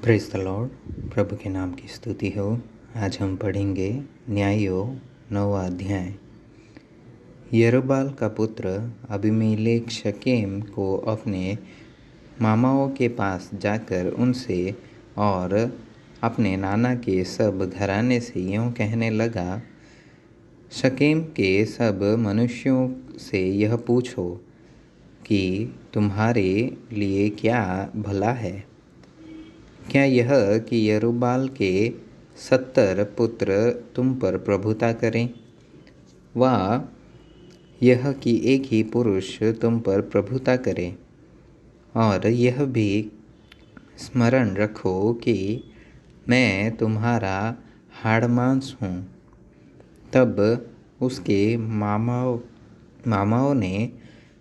Praise the Lord. प्रभु के नाम की स्तुति हो। आज हम पढ़ेंगे न्यायों 9वां अध्याय। यरूब्बाल का पुत्र अबीमेलेक शकेम को अपने मामाओं के पास जाकर उनसे और अपने नाना के सब घराने से यूँ कहने लगा, शकेम के सब मनुष्यों से यह पूछो कि तुम्हारे लिए क्या भला है। क्या यह कि यरूब्बाल के 70 पुत्र तुम पर प्रभुता करें, व यह कि एक ही पुरुष तुम पर प्रभुता करे। और यह भी स्मरण रखो कि मैं तुम्हारा हाड़ मांस हूँ। तब उसके मामाओं ने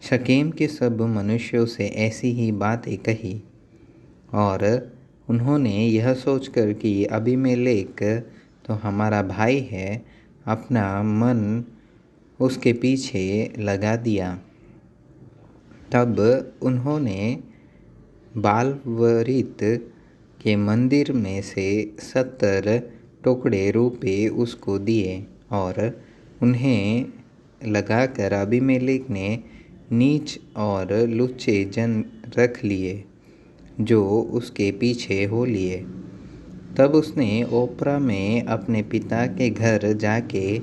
शकेम के सब मनुष्यों से ऐसी ही बातें कही, और उन्होंने यह सोचकर कि अबीमेलेक तो हमारा भाई है, अपना मन उसके पीछे लगा दिया। तब उन्होंने बालवरीत के मंदिर में से 70 टुकड़े रुपये उसको दिए, और उन्हें लगाकर अबीमेलेक ने नीच और लुच्चे जन रख लिए जो उसके पीछे हो लिए। तब उसने ओप्रा में अपने पिता के घर जाके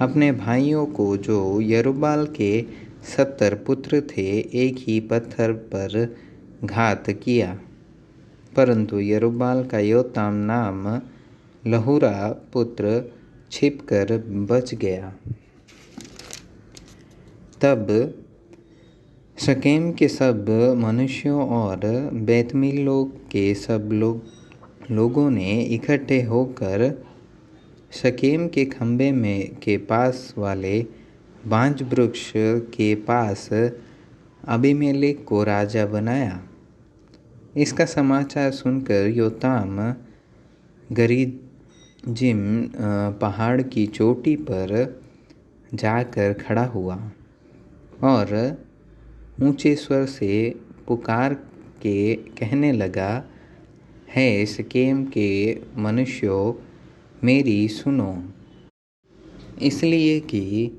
अपने भाइयों को, जो यरूब्बाल के 70 पुत्र थे, एक ही पत्थर पर घात किया। परंतु यरूब्बाल का योताम नाम लहुरा पुत्र छिपकर बच गया। तब शकेम के सब मनुष्यों और बेतमिल्लो के सब लोगों ने इकट्ठे होकर शकेम के खंबे में के पास वाले बांज वृक्ष के पास अबीमेलेक को राजा बनाया। इसका समाचार सुनकर योताम गरिजिम पहाड़ की चोटी पर जाकर खड़ा हुआ और ऊंचे स्वर से पुकार के कहने लगा, हे शकेम के मनुष्यों, मेरी सुनो, इसलिए कि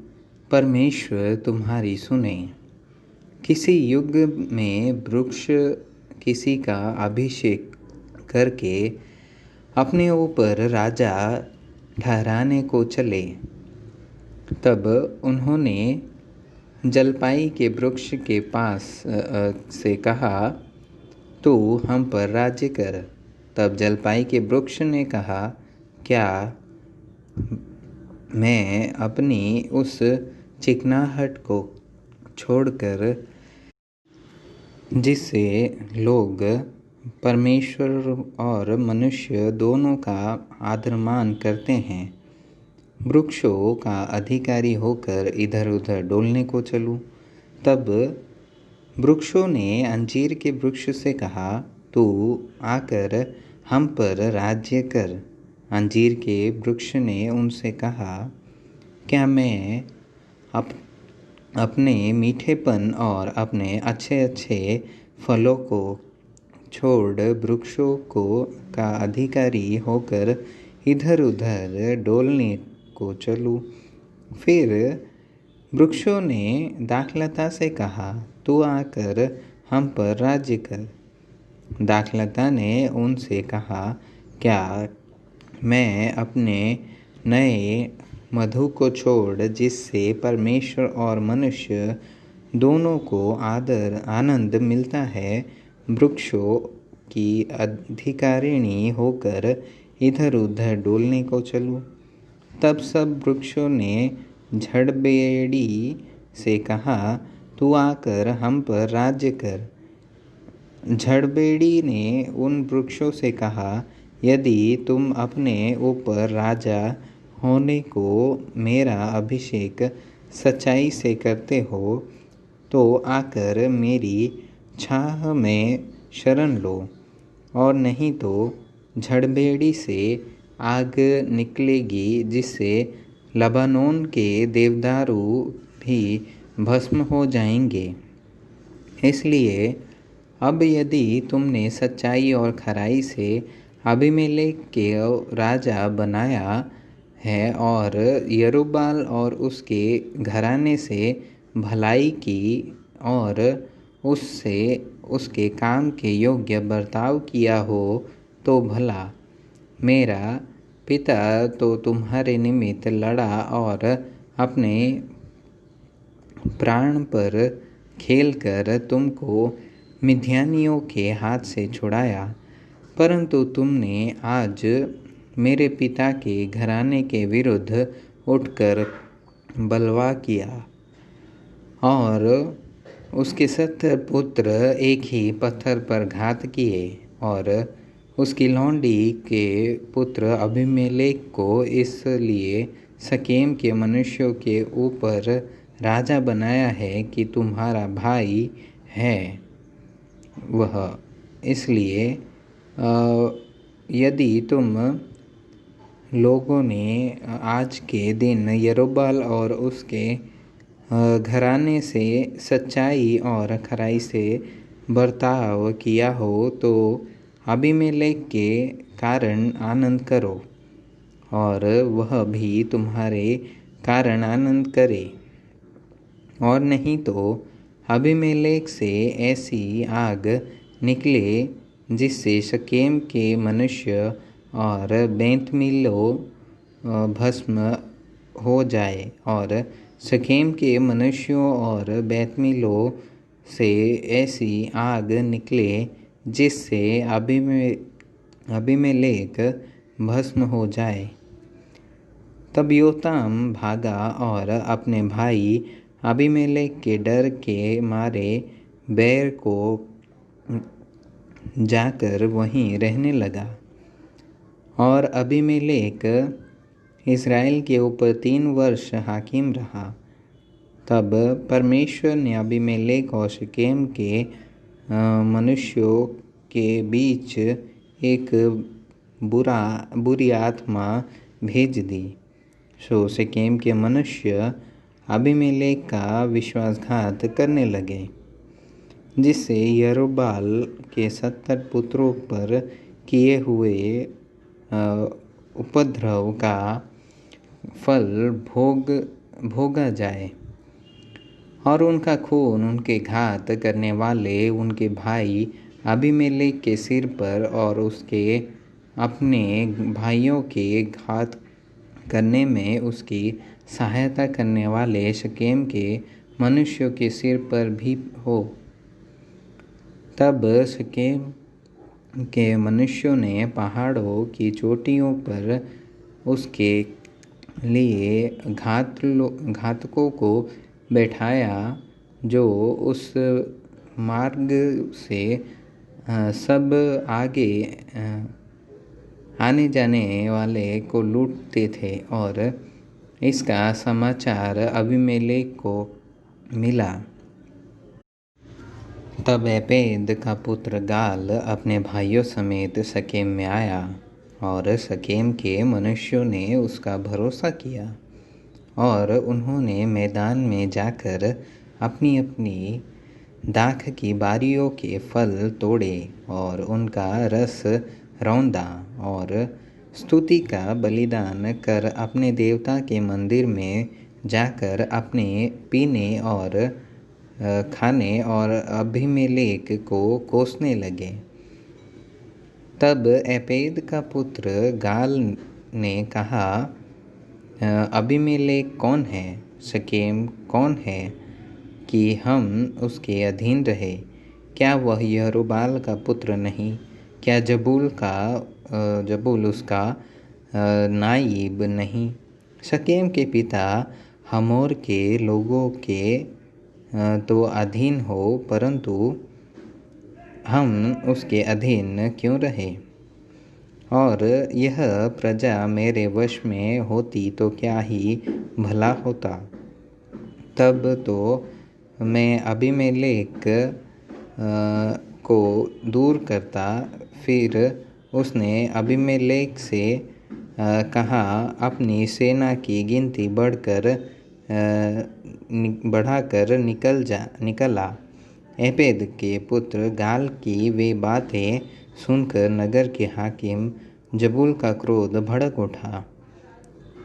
परमेश्वर तुम्हारी सुने। किसी युग में वृक्ष किसी का अभिषेक करके अपने ऊपर राजा ठहराने को चले। तब उन्होंने जलपाई के वृक्ष के पास से कहा, तू हम पर राज्य कर। तब जलपाई के वृक्ष ने कहा, क्या मैं अपनी उस चिकनाहट को छोड़कर, जिससे लोग परमेश्वर और मनुष्य दोनों का आदरमान करते हैं, वृक्षों का अधिकारी होकर इधर उधर डोलने को चलूं। तब वृक्षों ने अंजीर के वृक्ष से कहा, तू आकर हम पर राज्य कर। अंजीर के वृक्ष ने उनसे कहा, क्या मैं अपने मीठेपन और अपने अच्छे अच्छे फलों को छोड़ वृक्षों का अधिकारी होकर इधर उधर डोलने को चलूं। फिर वृक्षों ने दाखलता से कहा, तू आकर हम पर राज्य कर। दाखलता ने उनसे कहा, क्या मैं अपने नए मधु को छोड़, जिससे परमेश्वर और मनुष्य दोनों को आनंद मिलता है, वृक्षों की अधिकारिणी होकर इधर उधर डोलने को चलूं? तब सब वृक्षों ने झड़बेड़ी से कहा, तू आकर हम पर राज्य कर। झड़बेड़ी ने उन वृक्षों से कहा, यदि तुम अपने ऊपर राजा होने को मेरा अभिषेक सच्चाई से करते हो, तो आकर मेरी छाह में शरण लो, और नहीं तो झड़बेड़ी से आग निकलेगी, जिससे लबानोन के देवदारू भी भस्म हो जाएंगे। इसलिए अब यदि तुमने सच्चाई और खराई से अबीमेलेक के राजा बनाया है और यरूब्बाल और उसके घराने से भलाई की और उससे उसके काम के योग्य बर्ताव किया हो, तो भला। मेरा पिता तो तुम्हारे निमित्त लड़ा और अपने प्राण पर खेलकर तुमको मिद्यानियों के हाथ से छुड़ाया, परंतु तुमने आज मेरे पिता के घराने के विरुद्ध उठकर बलवा किया और उसके 70 पुत्र एक ही पत्थर पर घात किए और उसकी लौंडी के पुत्र अबीमेलेक को इसलिए शकेम के मनुष्यों के ऊपर राजा बनाया है कि तुम्हारा भाई है वह। इसलिए यदि तुम लोगों ने आज के दिन यरूब्बाल और उसके घराने से सच्चाई और खराई से बर्ताव किया हो, तो अबीमेलेक के कारण आनंद करो और वह भी तुम्हारे कारण आनंद करे, और नहीं तो अबीमेलेक से ऐसी आग निकले जिससे शकेम के मनुष्य और बेतमिल्लो भस्म हो जाए, और शकेम के मनुष्यों और बेतमिल्लो से ऐसी आग निकले जिससे अबीमेलेक भस्म हो जाए। तब योताम भागा और अपने भाई अबीमेलेक के डर के मारे बैर को जाकर वहीं रहने लगा। और अबीमेलेक इस्राएल के ऊपर 3 वर्ष हाकिम रहा। तब परमेश्वर ने अबीमेलेक और शकेम के मनुष्यों के बीच एक बुरी आत्मा भेज दी, सो शकेम के मनुष्य अबीमेलेक का विश्वासघात करने लगे, जिससे यरूब्बाल के 70 पुत्रों पर किए हुए उपद्रव का फल भोगा जाए, और उनका खून उनके घात करने वाले उनके भाई अबीमेलेक के सिर पर और उसके अपने भाइयों के घात करने में उसकी सहायता करने वाले शकेम के मनुष्यों के सिर पर भी हो। तब शकेम के मनुष्यों ने पहाड़ों की चोटियों पर उसके लिए घातकों को बैठाया, जो उस मार्ग से सब आगे आने जाने वाले को लूटते थे। और इसका समाचार अबीमेलेक को मिला। तब एपेद का पुत्र गाल अपने भाइयों समेत शकेम में आया, और शकेम के मनुष्यों ने उसका भरोसा किया, और उन्होंने मैदान में जाकर अपनी अपनी दाख की बारियों के फल तोड़े और उनका रस रौंदा, और स्तुति का बलिदान कर अपने देवता के मंदिर में जाकर अपने पीने और खाने और अबीमेलेक को कोसने लगे। तब एपेद का पुत्र गाल ने कहा, अबीमेलेक कौन है, शकेम कौन है कि हम उसके अधीन रहे? क्या वह यरूब्बाल का पुत्र नहीं? क्या जबूल उसका नायब नहीं? शकेम के पिता हमोर के लोगों के तो अधीन हो, परंतु हम उसके अधीन क्यों रहे? और यह प्रजा मेरे वश में होती तो क्या ही भला होता। तब तो मैं अबीमेलेक को दूर करता। फिर उसने अबीमेलेक से कहा, अपनी सेना की गिनती बढ़ाकर निकल आ, एपेद के पुत्र गाल की वे बातें सुनकर नगर के हाकिम जबूल का क्रोध भड़क उठा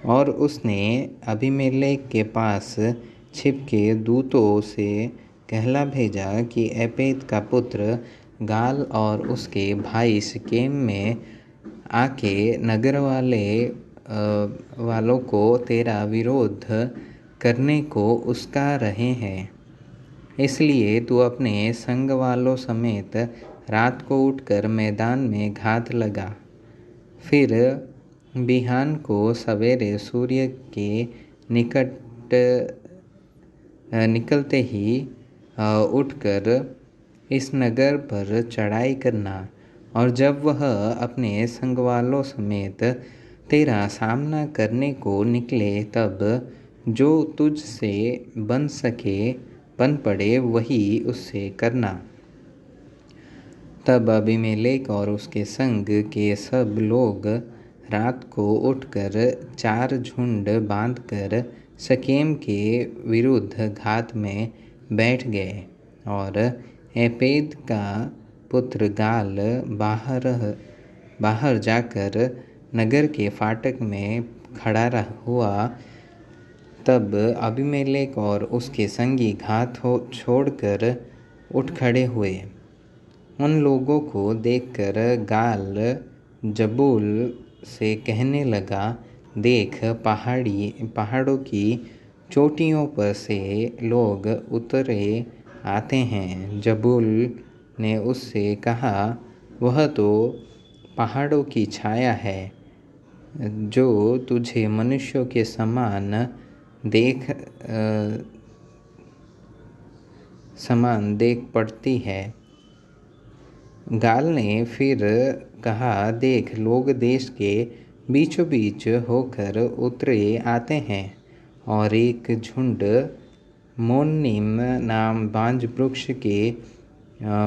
और उसने अबीमेलेक के पास छिपके दूतों से कहला भेजा कि एपेद का पुत्र गाल और उसके भाई सिकेम में आके नगर वालों को तेरा विरोध करने को उस्का रहे हैं। इसलिए तू अपने संग वालों समेत रात को उठकर मैदान में घात लगा। फिर बिहान को सवेरे सूर्य के निकलते ही उठकर इस नगर पर चढ़ाई करना, और जब वह अपने संग वालों समेत तेरा सामना करने को निकले तब जो तुझसे बन पड़े वही उससे करना। तब अबीमेलेक और उसके संग के सब लोग रात को उठकर 4 झुंड बांधकर शकेम के विरुद्ध घात में बैठ गए, और एपेद का पुत्र गाल बाहर जाकर नगर के फाटक में खड़ा हुआ। तब अबीमेलेक और उसके संगी घात छोड़कर उठ खड़े हुए। उन लोगों को देखकर गाल जबूल से कहने लगा, देख, पहाड़ों की चोटियों पर से लोग उतरे आते हैं। जबूल ने उससे कहा, वह तो पहाड़ों की छाया है जो तुझे मनुष्यों के समान देख पड़ती है। गाल ने फिर कहा, देख, लोग देश के बीचों बीच होकर उतरे आते हैं और एक झुंड मोन्नीम नाम बांज वृक्ष के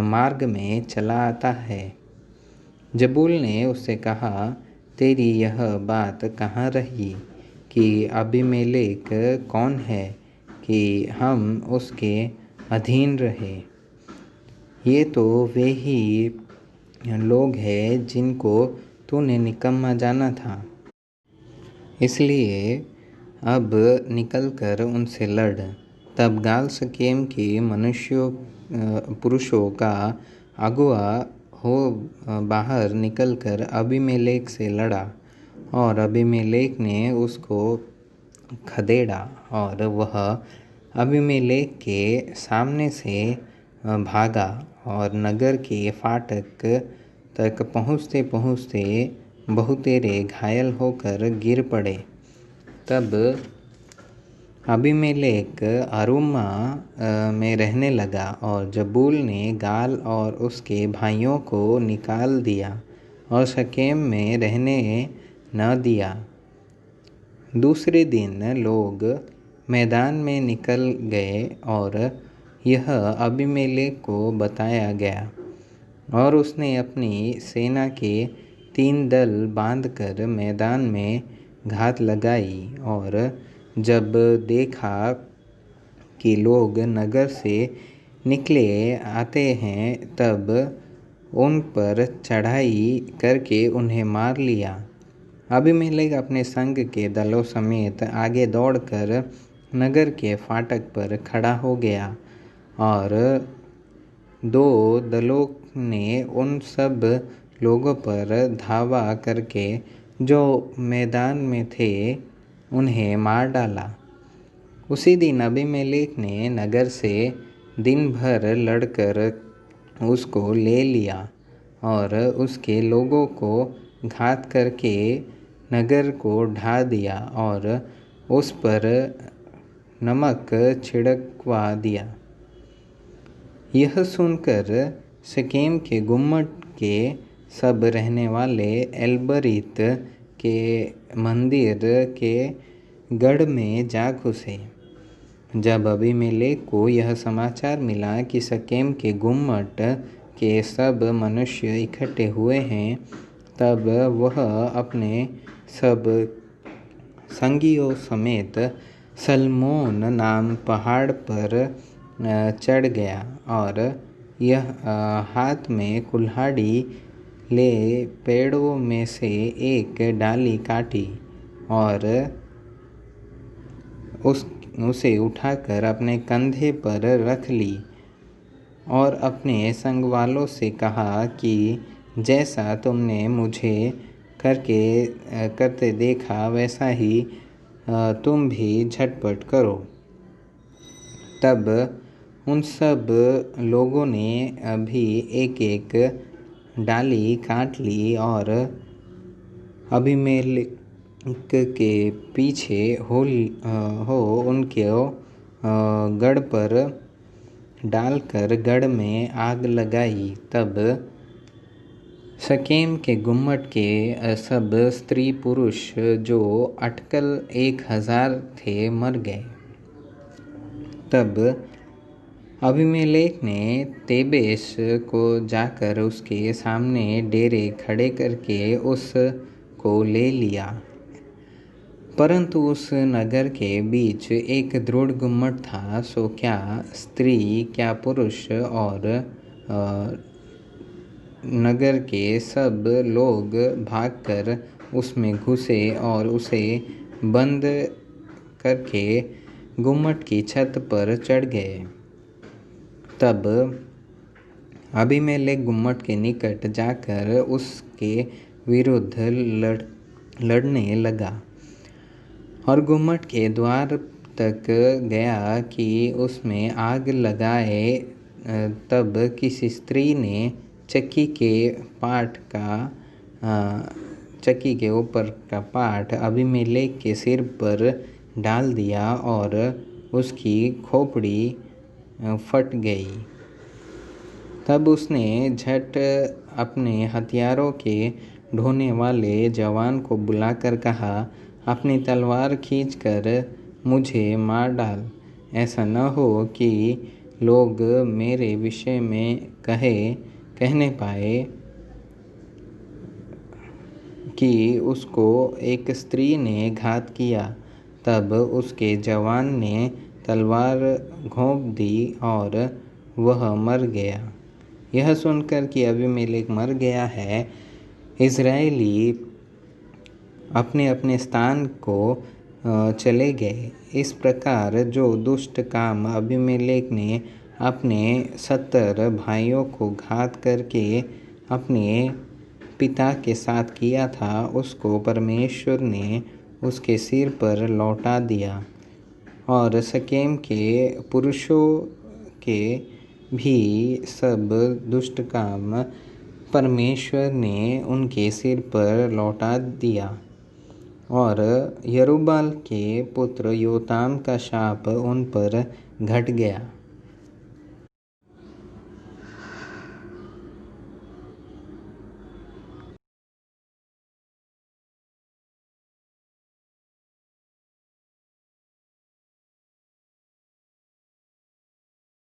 मार्ग में चला आता है। जबूल ने उससे कहा, तेरी यह बात कहाँ रही कि अबीमेलेक कौन है कि हम उसके अधीन रहे? ये तो वे ही लोग हैं जिनको तूने निकम्मा जाना था। इसलिए अब निकलकर उनसे लड़। तब गाल शकेम के पुरुषों का अगुआ हो बाहर निकलकर अबीमेलेक से लड़ा, और अबीमेलेक ने उसको खदेड़ा, और वह अबीमेलेक के सामने से भागा और नगर के फाटक तक पहुँचते बहुतेरे घायल होकर गिर पड़े। तब अबीमेलेक अरुम्मा में रहने लगा, और जबूल ने गाल और उसके भाइयों को निकाल दिया और शकेम में रहने न दिया। दूसरे दिन लोग मैदान में निकल गए और यह अबीमेलेक को बताया गया, और उसने अपनी सेना के 3 दल बांधकर मैदान में घात लगाई। और जब देखा कि लोग नगर से निकले आते हैं, तब उन पर चढ़ाई करके उन्हें मार लिया। अबीमेलेक अपने संग के दलों समेत आगे दौड़कर नगर के फाटक पर खड़ा हो गया, और 2 दलों ने उन सब लोगों पर धावा करके जो मैदान में थे उन्हें मार डाला। उसी दिन अबीमेलेक ने नगर से दिन भर लड़कर उसको ले लिया और उसके लोगों को घात करके नगर को ढा दिया और उस पर नमक छिड़कवा दिया। यह सुनकर शकेम के गुम्मट के सब रहने वाले एलबरीत के मंदिर के गढ़ में जा घुसे। जब अबीमेलेक को यह समाचार मिला कि शकेम के गुम्मट के सब मनुष्य इकट्ठे हुए हैं, तब वह अपने सब संगियों समेत सल्मोन नाम पहाड़ पर चढ़ गया और यह हाथ में कुल्हाड़ी ले पेड़ों में से एक डाली काटी और उसे उठाकर अपने कंधे पर रख ली और अपने संगवालों से कहा कि जैसा तुमने मुझे करते देखा वैसा ही तुम भी झटपट करो। तब उन सब लोगों ने भी एक एक डाली काट ली और अबीमेलेक के पीछे हो उनके गढ़ पर डालकर गढ़ में आग लगाई। तब शकेम के गुम्मट के सब स्त्री पुरुष जो अटकल 1000 थे मर गए। तब अबीमेलेक ने तेबेश को जाकर उसके सामने डेरे खड़े करके उसको ले लिया, परंतु उस नगर के बीच एक दृढ़ गुम्मट था, सो क्या स्त्री क्या पुरुष और नगर के सब लोग भागकर उसमें घुसे और उसे बंद करके गुम्मट की छत पर चढ़ गए। तब अबीमेलेक गुम्मट के निकट जाकर उसके विरुद्ध लड़ने लगा और गुम्मट के द्वार तक गया कि उसमें आग लगाए। तब किसी स्त्री ने चक्की के ऊपर का पाट अबीमेलेक के सिर पर डाल दिया और उसकी खोपड़ी फट गई। तब उसने झट अपने हथियारों के ढोने वाले जवान को बुलाकर कहा, अपनी तलवार खींचकर मुझे मार डाल, ऐसा न हो कि लोग मेरे विषय में कहने पाए कि उसको एक स्त्री ने घात किया। तब उसके जवान ने तलवार घोंप दी और वह मर गया। यह सुनकर कि अबीमेलेक मर गया है, इज़राइली अपने अपने स्थान को चले गए। इस प्रकार जो दुष्ट काम अबीमेलेक ने अपने 70 भाइयों को घात करके अपने पिता के साथ किया था, उसको परमेश्वर ने उसके सिर पर लौटा दिया और शकेम के पुरुषों के भी सब दुष्ट काम परमेश्वर ने उनके सिर पर लौटा दिया। और यरूब्बाल के पुत्र योताम का शाप उन पर घट गया।